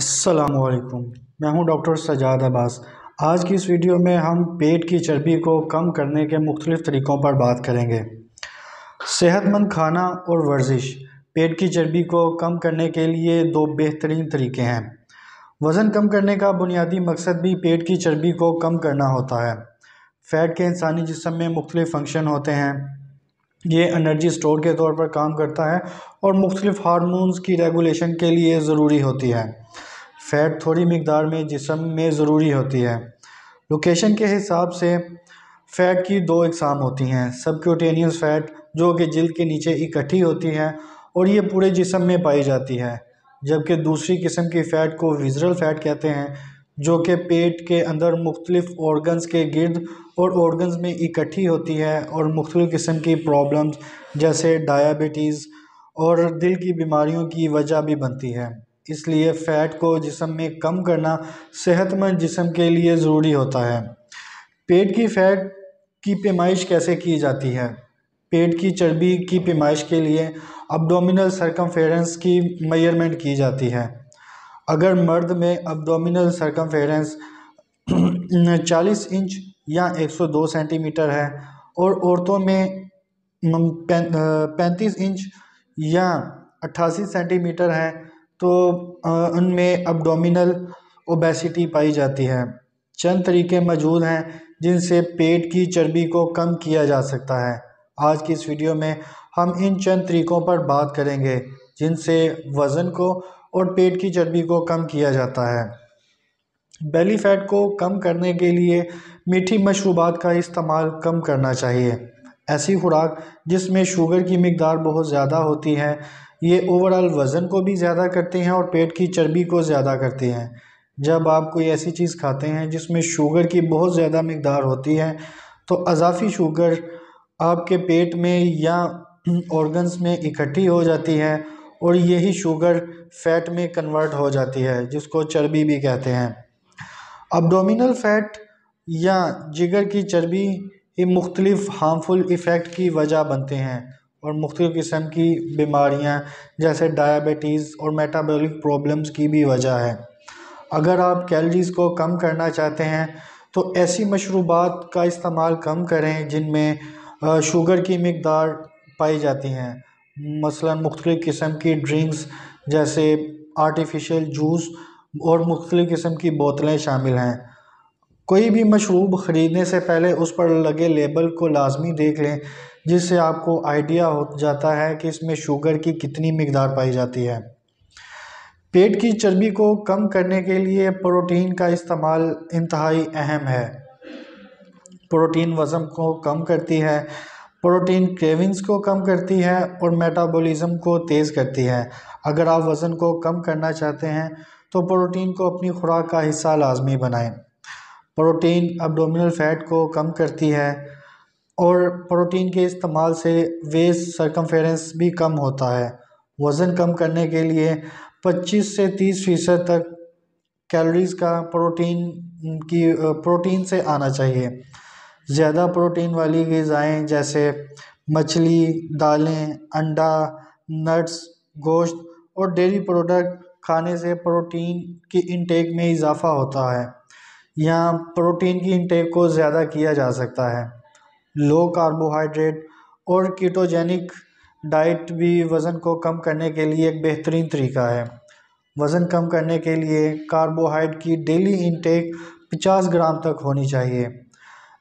अस्सलामुअलैकुम। मैं हूं डॉक्टर सजाद अब्बास। आज की इस वीडियो में हम पेट की चर्बी को कम करने के मुख्तलिफ़ तरीक़ों पर बात करेंगे। सेहतमंद खाना और वर्जिश पेट की चर्बी को कम करने के लिए दो बेहतरीन तरीके हैं। वज़न कम करने का बुनियादी मकसद भी पेट की चर्बी को कम करना होता है। फ़ैट के इंसानी जिस्म में मुख्तलिफ़ फ़ंक्शन होते हैं। ये एनर्जी स्टोर के तौर पर काम करता है और मुख्तलिफ़ हार्मोन्स की रेगुलेशन के लिए ज़रूरी होती है। फ़ैट थोड़ी मिकदार में जिस्म में ज़रूरी होती है। लोकेशन के हिसाब से फ़ैट की दो इकसाम होती हैं। सबक्यूटेनियस फ़ैट जो कि जिल्द के नीचे इकट्ठी होती है और ये पूरे जिस्म में पाई जाती है, जबकि दूसरी किस्म की फ़ैट को विज़रल फ़ैट कहते हैं, जो कि पेट के अंदर मुख्तलिफ़ ऑर्गन्स के गिर्द और ऑर्गन्स में इकट्ठी होती है और मुख्तलिफ़ किस्म की प्रॉब्लम्स जैसे डायबिटीज़ और दिल की बीमारियों की वजह भी बनती है। इसलिए फ़ैट को जिस्म में कम करना सेहतमंद जिस्म के लिए ज़रूरी होता है। पेट की फ़ैट की पैमाइश कैसे की जाती है? पेट की चर्बी की पैमाइश के लिए अब्डोमिनल सरकमफेरेंस की मेजरमेंट की जाती है। अगर मर्द में अब्डोमिनल सरकमफेरेंस 40 इंच या 102 सेंटीमीटर है और औरतों में 35 इंच या 88 सेंटीमीटर है तो उनमें अब्डोमिनल ओबेसिटी पाई जाती है। चंद तरीके मौजूद हैं जिनसे पेट की चर्बी को कम किया जा सकता है। आज की इस वीडियो में हम इन चंद तरीक़ों पर बात करेंगे जिनसे वज़न को और पेट की चर्बी को कम किया जाता है। बेली फ़ैट को कम करने के लिए मीठी मशरूबात का इस्तेमाल कम करना चाहिए। ऐसी खुराक जिसमें शुगर की मिकदार बहुत ज़्यादा होती है, ये ओवरऑल वज़न को भी ज़्यादा करते हैं और पेट की चर्बी को ज़्यादा करते हैं। जब आप कोई ऐसी चीज़ खाते हैं जिसमें शुगर की बहुत ज़्यादा मिकदार होती है, तो अज़ाफ़ी शुगर आपके पेट में या ऑर्गन्स में इकट्ठी हो जाती है और यही शुगर फ़ैट में कन्वर्ट हो जाती है, जिसको चर्बी भी कहते हैं। अब्डोमिनल फ़ैट या जिगर की चर्बी ये मुख्तलिफ़ हार्मफुल इफ़ेक्ट की वजह बनते हैं और मुख्तलिफ़ किस्म की बीमारियां जैसे डायबिटीज़ और मेटाबॉलिक प्रॉब्लम्स की भी वजह है। अगर आप कैलोरीज़ को कम करना चाहते हैं तो ऐसी मशरूबात का इस्तेमाल कम करें जिनमें शुगर की मिकदार पाई जाती हैं। मसलन मुख्तलिफ़ किस्म की ड्रिंक्स जैसे आर्टिफिशियल जूस और मुख्तलिफ़ किस्म की बोतलें शामिल हैं। कोई भी मशरूब ख़रीदने से पहले उस पर लगे लेबल को लाजमी देख लें, जिससे आपको आइडिया हो जाता है कि इसमें शुगर की कितनी मिकदार पाई जाती है। पेट की चर्बी को कम करने के लिए प्रोटीन का इस्तेमाल इंतहाई अहम है। प्रोटीन वज़न को कम करती है, प्रोटीन क्रेविंग्स को कम करती है और मेटाबॉलिज्म को तेज़ करती है। अगर आप वज़न को कम करना चाहते हैं तो प्रोटीन को अपनी खुराक का हिस्सा लाजमी बनाएं। प्रोटीन एब्डोमिनल फ़ैट को कम करती है और प्रोटीन के इस्तेमाल से वेस्ट सरकमफेरेंस भी कम होता है। वज़न कम करने के लिए 25 से 30% तक कैलोरीज़ का प्रोटीन से आना चाहिए। ज़्यादा प्रोटीन वाली ग़िज़ाएँ जैसे मछली, दालें, अंडा, नट्स, गोश्त और डेयरी प्रोडक्ट खाने से प्रोटीन की इंटेक में इजाफ़ा होता है। यहाँ प्रोटीन की इंटेक को ज़्यादा किया जा सकता है। लो कार्बोहाइड्रेट और कीटोजेनिक डाइट भी वज़न को कम करने के लिए एक बेहतरीन तरीका है। वज़न कम करने के लिए कार्बोहाइड्रेट की डेली इंटेक 50 ग्राम तक होनी चाहिए।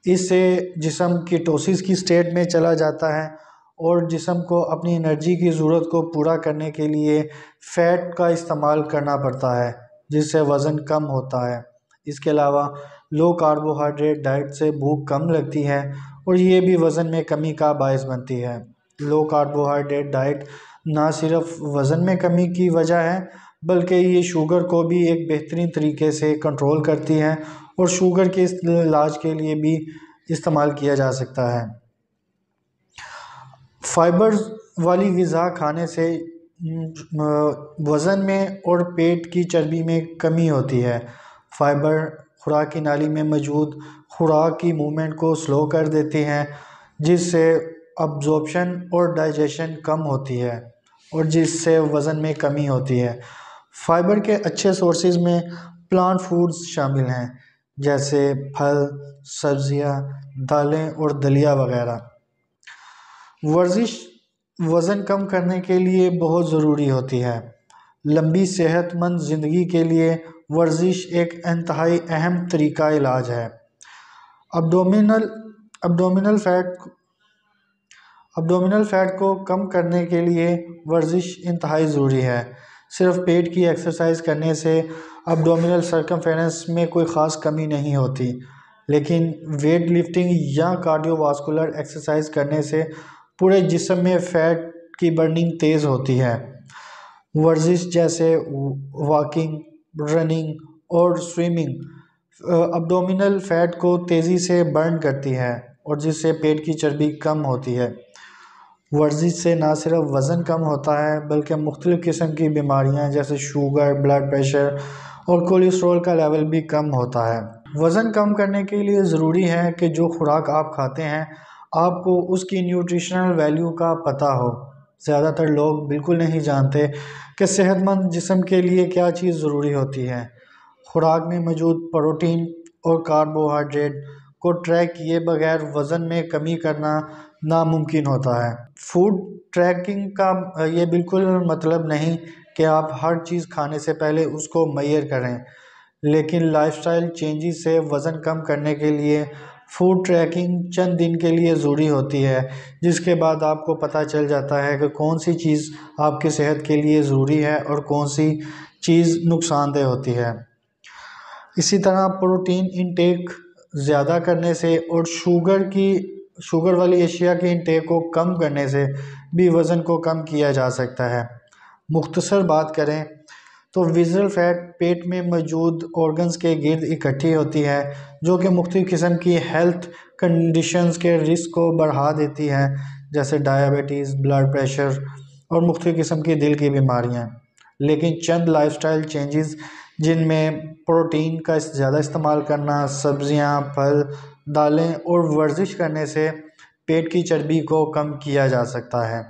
इससे जिस्म कीटोसिस की स्टेट में चला जाता है और जिस्म को अपनी एनर्जी की ज़रूरत को पूरा करने के लिए फ़ैट का इस्तेमाल करना पड़ता है, जिससे वज़न कम होता है। इसके अलावा लो कार्बोहाइड्रेट डाइट से भूख कम लगती है और ये भी वज़न में कमी का बायस बनती है। लो कार्बोहाइड्रेट डाइट ना सिर्फ वज़न में कमी की वजह है, बल्कि ये शुगर को भी एक बेहतरीन तरीके से कंट्रोल करती है और शुगर के इलाज के लिए भी इस्तेमाल किया जा सकता है। फाइबर वाली ग़िज़ा खाने से वज़न में और पेट की चर्बी में कमी होती है। फाइबर खुराक की नाली में मौजूद खुराक की मूवमेंट को स्लो कर देती हैं, जिससे अब्जॉर्प्शन और डाइजेशन कम होती है और जिससे वज़न में कमी होती है। फाइबर के अच्छे सोर्सेज में प्लांट फूड्स शामिल हैं, जैसे फल, सब्जियां, दालें और दलिया वगैरह। वर्जिश वज़न कम करने के लिए बहुत ज़रूरी होती है। लंबी सेहतमंद ज़िंदगी के लिए वर्जिश एक इंतहाई अहम तरीका इलाज है। Abdominal abdominal fat abdominal fat को कम करने के लिए वर्जिश इंतहाई ज़रूरी है। सिर्फ पेट की एक्सरसाइज करने से अब्डोमिनल सर्कमफेरेंस में कोई ख़ास कमी नहीं होती, लेकिन वेट लिफ्टिंग या कार्डियोवास्कुलर एक्सरसाइज करने से पूरे जिस्म में फ़ैट की बर्निंग तेज़ होती है। वर्जिश जैसे वॉकिंग, रनिंग और स्विमिंग अब्डोमिनल फैट को तेज़ी से बर्न करती है और जिससे पेट की चर्बी कम होती है। वर्जिश से ना सिर्फ वज़न कम होता है बल्कि मुख्तलिफ़ किस्म की बीमारियां जैसे शुगर, ब्लड प्रेशर और कोलेस्ट्रॉल का लेवल भी कम होता है। वज़न कम करने के लिए ज़रूरी है कि जो खुराक आप खाते हैं आपको उसकी न्यूट्रिशनल वैल्यू का पता हो। ज़्यादातर लोग बिल्कुल नहीं जानते कि सेहतमंद जिस्म के लिए क्या चीज़ ज़रूरी होती है। खुराक में मौजूद प्रोटीन और कार्बोहाइड्रेट को ट्रैक किए बगैर वज़न में कमी करना नामुमकिन होता है। फूड ट्रैकिंग का ये बिल्कुल मतलब नहीं कि आप हर चीज़ खाने से पहले उसको मेजर करें, लेकिन लाइफस्टाइल चेंजेस से वज़न कम करने के लिए फूड ट्रैकिंग चंद दिन के लिए ज़रूरी होती है, जिसके बाद आपको पता चल जाता है कि कौन सी चीज़ आपकी सेहत के लिए ज़रूरी है और कौन सी चीज़ नुकसानदेह होती है। इसी तरह प्रोटीन इंटेक ज़्यादा करने से और शुगर वाली एशिया के इंटेक को कम करने से भी वज़न को कम किया जा सकता है। मुख्तसर बात करें तो विज़रल फैट पेट में मौजूद ऑर्गन्स के गिर्द इकट्ठी होती है, जो कि मुख्तलिफ़ किस्म की हेल्थ कंडीशंस के रिस्क को बढ़ा देती है, जैसे डायबिटीज़, ब्लड प्रेशर और मुख्तलिफ़ किस्म की दिल की बीमारियाँ। लेकिन चंद लाइफस्टाइल चेंजेस, जिनमें प्रोटीन का ज़्यादा इस्तेमाल करना, सब्जियां, फल, दालें और वर्जिश करने से पेट की चर्बी को कम किया जा सकता है।